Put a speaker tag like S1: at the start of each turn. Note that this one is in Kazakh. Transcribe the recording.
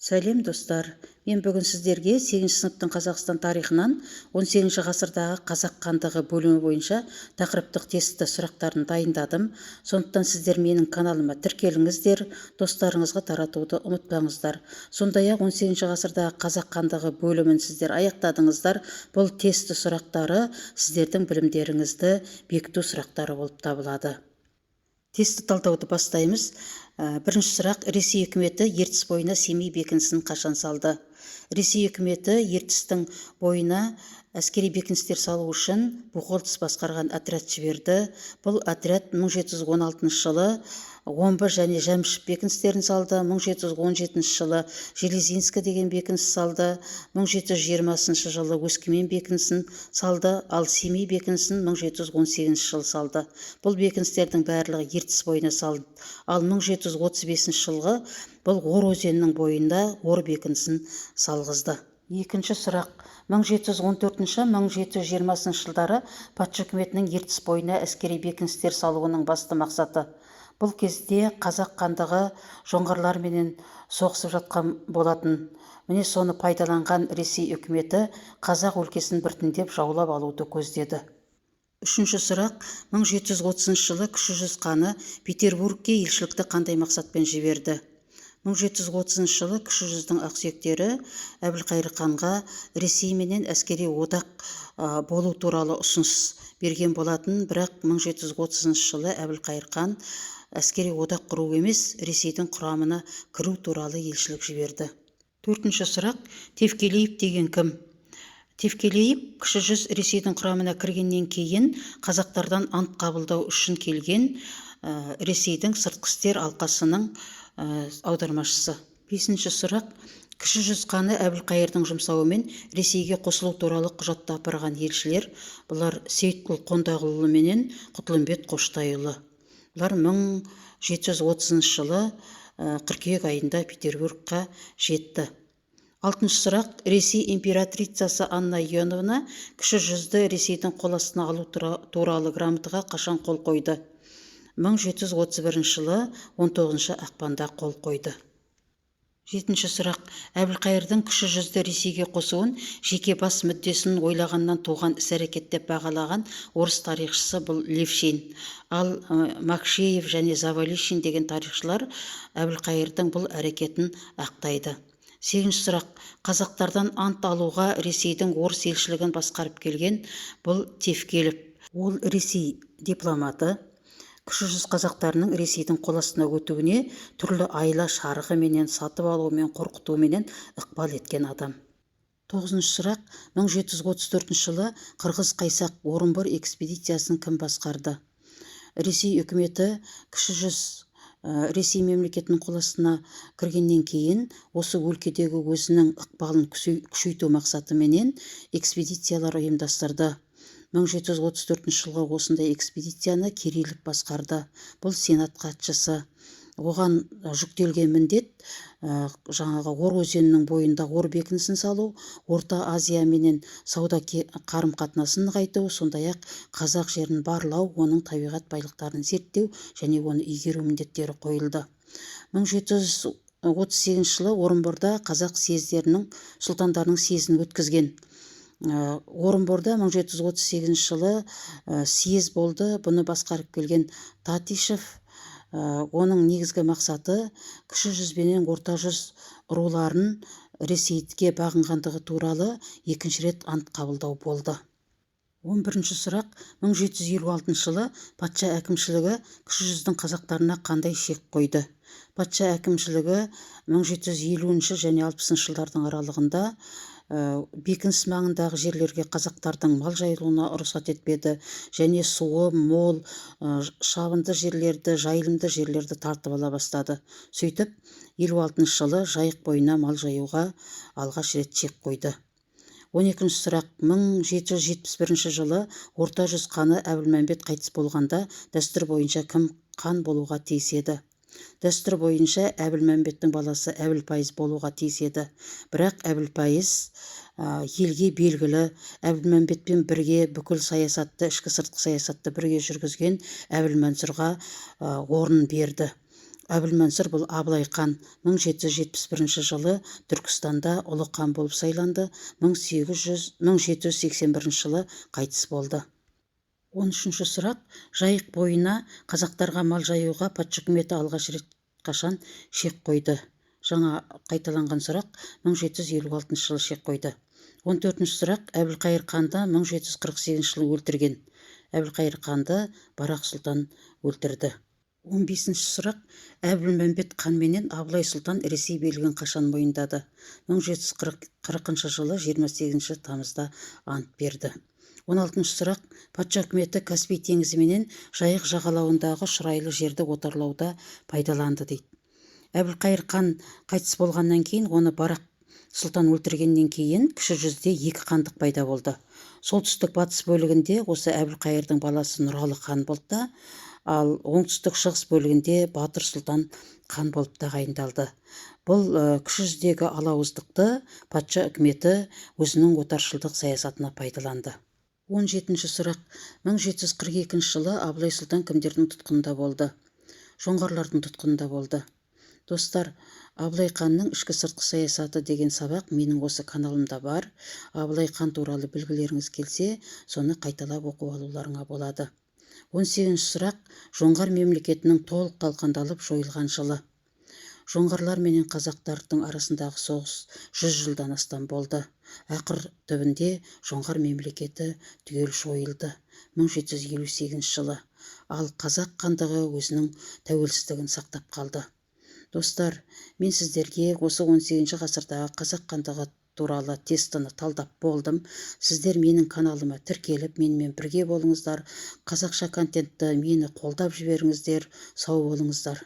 S1: Сәлем достар, мен бүгін сіздерге 8 сыныптың Қазақстан тарихынан 18 ғасырдағы қазақ хандығы бөлімі бойынша тақырыптық тестті сұрақтарын дайындадым. Сондықтан сіздер менің каналыма тіркеліңіздер, достарыңызға таратуды ұмытпаңыздар. Сондай-ақ 18 ғасырдағы қазақ хандығы бөлімін сіздер аяқтадыңыздар. Бұл тесті сұрақтары сіздердің білімдеріңізді бекіту сұрақтары болып табылады. Тесті талдауды бастаймыз. Бірінші сұрақ: Ресей үкіметі Ертіс бойына Семей бекінісін қашан салды? Ресей үкіметі Ертістің бойына әскери бекіністер салу үшін Бухолтс басқарған отряд жіберді. Бұл отряд 1716 жылы Омбы және Жәмшіп бекіністерін салды. 1717 жылы Железинскі деген бекініс салды. 1720 жылы Өскемен бекінісін салды, ал Семей бекінісін 1718 жылы салды. Бұл бекіністердің барлығы Ертіс бойына салды. Ал 1735 жылғы бұл Ор өзенінің бойында Ор бекінісін салғызды. Екінші сұрақ: 1714-1720 жылдары патша үкіметінің Ертіс бойына әскери бекіністер салуының басты мақсаты. Бұл кезде қазақ хандығы жоңғарларменен соғысып жатқан болатын. Міне соны пайдаланған Ресей үкіметі қазақ өлкесін біртіндеп жаулап алуды көздеді. Үшінші сұрақ: 1730 жылы кіші жүз ханы Петербургке елшілікті қандай мақсатпен жіберді? 1730 жылы кіші жүздің ақсүйектері Әбілқайыр ханға Ресейменен әскери одақ болу туралы ұсыныс берген болатын, бірақ 1730 жылы Әбілқайыр хан әскери одақ құру емес, Ресейдің құрамына кіру туралы елшілік жіберді. Төртінші сұрақ: Тевкелеев деген кім? Тевкелеев кіші жүз Ресейдің құрамына кіргеннен кейін қазақтардан ант қабылдау үшін келген Ресейдің сыртқы істер алқасының аудармашысы. Бесінші сұрақ: кіші жүз ханы Әбілқайырдың жұмсауымен Ресейге қосылу туралы құжатты апарған елшілер. Бұлар Сейітқұл Қондағұлұлы менен Құтлымбет Қоштайұлы. Бұлар 1730 жылы қыркүйек айында Петербургқа жетті. Алтыншы сұрақ: Ресей императрицасы Анна Иоановна кіші жүзді Ресейдің қол астына алу туралы грамотаға қашан қол қойды? 1731 жылы 19 ақпанда қол қойды. Жетінші сұрақ: Әбілқайырдың кіші жүзді Ресейге қосуын жеке бас мүддесін ойлағаннан туған іс-әрекет деп бағалаған орыс тарихшысы бұл Левшин. Ал Макшеев және Завалишин деген тарихшылар Әбілқайырдың бұл әрекетін ақтайды. Сегізінші сұрақ: қазақтардан ант алуға Ресейдің орыс елшілігін басқарып келген бұл Тевкелев. Ол Ресей дипломаты. Кіші жүз қазақтарының Ресейдің қол астына өтуіне түрлі айла шарығы менен, сатып алуымен, қорқытуменен ықпал еткен адам. Тоғызыншы сұрақ: 1734 жылы Қырғыз Қайсақ Орынбор экспедициясын кім басқарды? Ресей үкіметі кіші жүз Ресей мемлекетінің қол астына кіргеннен кейін осы өлкедегі өзінің ықпалын күшейту мақсатыменен экспедициялар ұйымдастырды. 1734 жылғы осындай экспедицияны Кириллов басқарды. Бұл сенат хатшысы. Оған жүктелген міндет жаңағы Ор өзенінің бойында Ор бекінісін салу, Орта Азия менен сауда қарым-қатынасын нығайту, сондай-ақ қазақ жерін барлау, оның табиғат байлықтарын зерттеу және оны игеру міндеттері қойылды. 1738 жылы Орынборда қазақ съездерінің сұлтандарының съезін өткізген. Орынборда 1738 жылы съез болды. Бұны басқарып келген Татишев. Оның негізгі мақсаты кіші жүз бенен орта жүз руларын Ресейге бағынғандығы туралы екінші рет ант қабылдау болды. 11-ші сұрақ: 1756 жылы патша әкімшілігі кіші жүздің қазақтарына қандай шек қойды? Патша әкімшілігі 1750 және 60 жылдардың аралығында бекініс маңындағы жерлерге қазақтардың мал жайылуына рұқсат етпеді және суы мол, шабынды жерлерді, жайылымды жерлерді тартып ала бастады. Сөйтіп, 56 жылы жайық бойына мал жаюға алғаш рет шек қойды. 12-ші сұрақ: 1771 жылы Орта жүз ханы Әбілмәмбет қайтыс болғанда дәстүр бойынша кім хан болуға тиіс еді? Дәстүр бойынша Әбілмәмбеттің баласы Әбілпайыз болуға тиіс еді. Бірақ Әбілпайыз елге белгілі, Әбілмәмбетпен бірге бүкіл саясатты, ішкі сыртқы саясатты бірге жүргізген Әбілмәнсұрға орын берді. әбілмәнсұр бұл Абылай хан 1771 жылы Түркістанда ұлы хан болып сайланды, 1781 жылы қайтыс болды. 13-ші сұрақ. Жайық бойына қазақтарға мал жаюға патша үкіметі алғаш рет қашан шек қойды? Жаңа қайталанған сұрақ. 1756 жылы шек қойды. 14-ші сұрақ. Әбілқайыр ханды 1748 жылы өлтірген. Әбілқайыр ханды Барақ сұлтан өлтірді. 15-ші сұрақ. Әбілмәмбет хан менен Абылай сұлтан Ресей билігін қашан мойындады? 1740 жылы 28 тамызда ант берді. 16-ші сұрақ. Патша үкіметі Каспий теңізі менен Жайық жағалауындағы шұрайлы жерді отарлауда пайдаланды дейді. Әбілқайыр хан қайтыс болғаннан кейін, оны Барақ сұлтан өлтіргеннен кейін кіші жүзде екі хандық пайда болды. Солтүстік батыс бөлігінде осы Әбілқайырдың баласы Нұралы хан болды, ал оңтүстік шығыс бөлігінде Батыр сұлтан хан болып тағайындалды. Бұл кіші жүздегі алауыздықты патша үкіметі өзінің отаршылдық саясатына пайдаланды. 17-ші сұрақ. 1742 жылы Абылай сұлтан кімдердің тұтқынында болды? Жоңғарлардың тұтқынында болды. Достар, Абылай ханның ішкі сыртқы саясаты деген сабақ менің осы каналымда бар. Абылай хан туралы білгілеріңіз келсе, соны қайталап оқу алуларыңа болады. 18-ші сұрақ. Жоңғар мемлекетінің толық талқандалып жойылған жылы? Жоңғарлар менен қазақтардың арасындағы соғыс 100 жылдан астам болды. Ақыр түбінде жоңғар мемлекеті түгел жойылды 1758 жылы. Ал қазақ хандығы өзінің тәуелсіздігін сақтап қалды. Достар, мен сіздерге осы 18 ғасырдағы қазақ хандығы туралы тестіні талдап болдым. Сіздер менің каналыма тіркеліп, менімен бірге болыңыздар. Қазақша контентті мені қолдап жіберіңіздер. Сау болыңыздар.